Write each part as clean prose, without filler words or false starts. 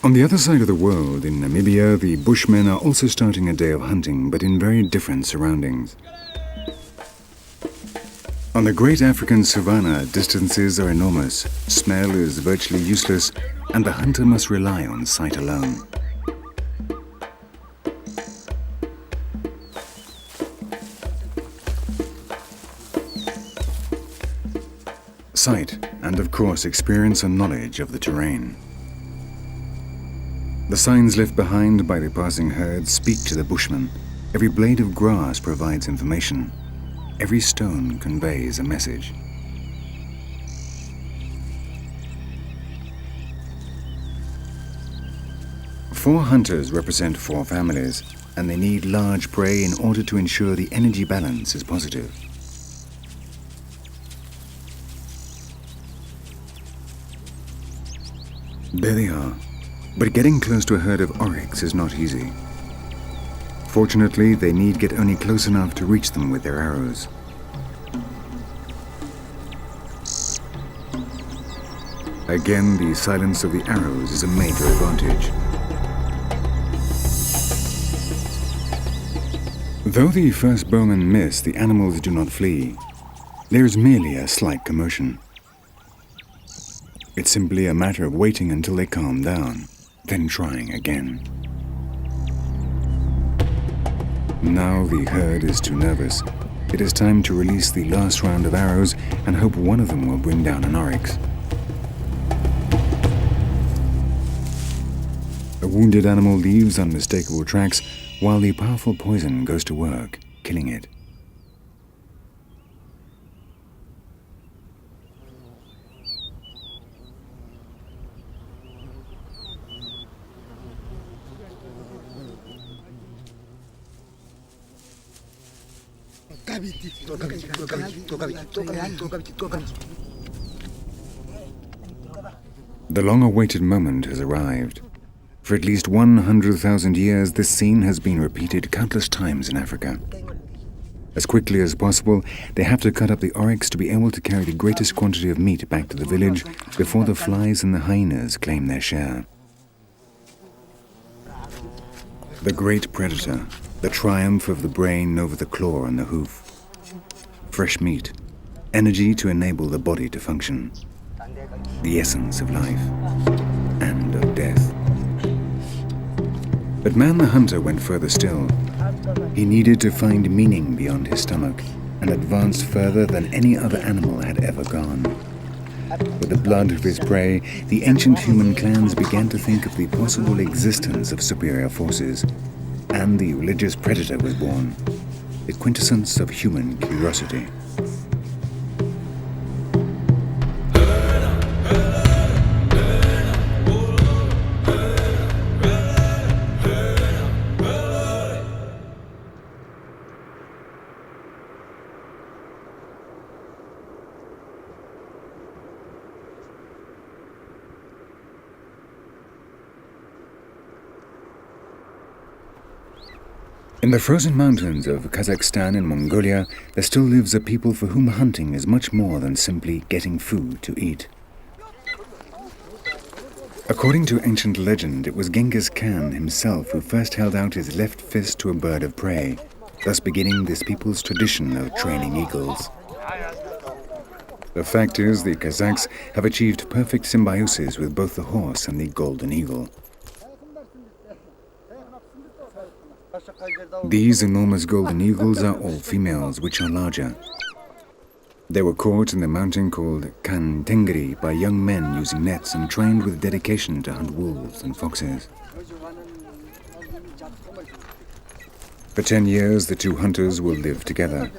On the other side of the world, in Namibia, the Bushmen are also starting a day of hunting, but in very different surroundings. On the great African savanna, distances are enormous, smell is virtually useless, and the hunter must rely on sight alone. Sight, and of course experience and knowledge of the terrain. The signs left behind by the passing herd speak to the Bushman. Every blade of grass provides information. Every stone conveys a message. Four hunters represent four families, and they need large prey in order to ensure the energy balance is positive. There they are, but getting close to a herd of oryx is not easy. Fortunately, they need get only close enough to reach them with their arrows. Again, the silence of the arrows is a major advantage. Though the first bowmen miss, the animals do not flee. There is merely a slight commotion. It's simply a matter of waiting until they calm down, then trying again. Now the herd is too nervous. It is time to release the last round of arrows and hope one of them will bring down an oryx. A wounded animal leaves unmistakable tracks while the powerful poison goes to work, killing it. The long-awaited moment has arrived. For at least 100,000 years, this scene has been repeated countless times in Africa. As quickly as possible, they have to cut up the oryx to be able to carry the greatest quantity of meat back to the village before the flies and the hyenas claim their share. The great predator, the triumph of the brain over the claw and the hoof. Fresh meat, energy to enable the body to function. The essence of life and of death. But Man the Hunter went further still. He needed to find meaning beyond his stomach and advanced further than any other animal had ever gone. With the blood of his prey, the ancient human clans began to think of the possible existence of superior forces, and the religious predator was born, the quintessence of human curiosity. In the frozen mountains of Kazakhstan and Mongolia, there still lives a people for whom hunting is much more than simply getting food to eat. According to ancient legend, it was Genghis Khan himself who first held out his left fist to a bird of prey, thus beginning this people's tradition of training eagles. The fact is, the Kazakhs have achieved perfect symbiosis with both the horse and the golden eagle. These enormous golden eagles are all females, which are larger. They were caught in the mountain called Kan Tengri by young men using nets and trained with dedication to hunt wolves and foxes. For 10 years, the two hunters will live together.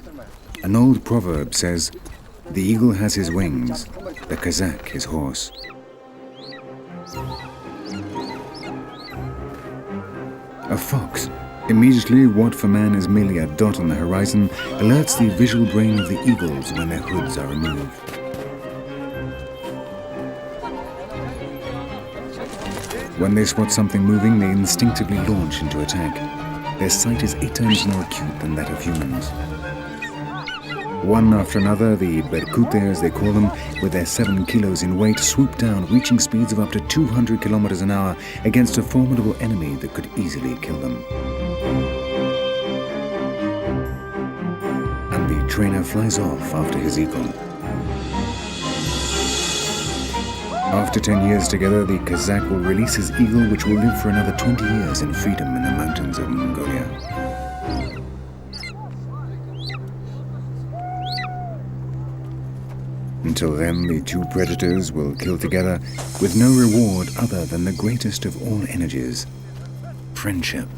An old proverb says, "The eagle has his wings, the Kazakh his horse." A fox. Immediately, what for man is merely a dot on the horizon, alerts the visual brain of the eagles when their hoods are removed. When they spot something moving, they instinctively launch into attack. Their sight is 8 times more acute than that of humans. One after another, the berkute, as they call them, with their 7 kilos in weight, swoop down, reaching speeds of up to 200 kilometers an hour against a formidable enemy that could easily kill them. And the trainer flies off after his eagle. After 10 years together, the Kazakh will release his eagle, which will live for another 20 years in freedom in the mountains of Mongolia. Until then, the two predators will kill together with no reward other than the greatest of all energies, friendship.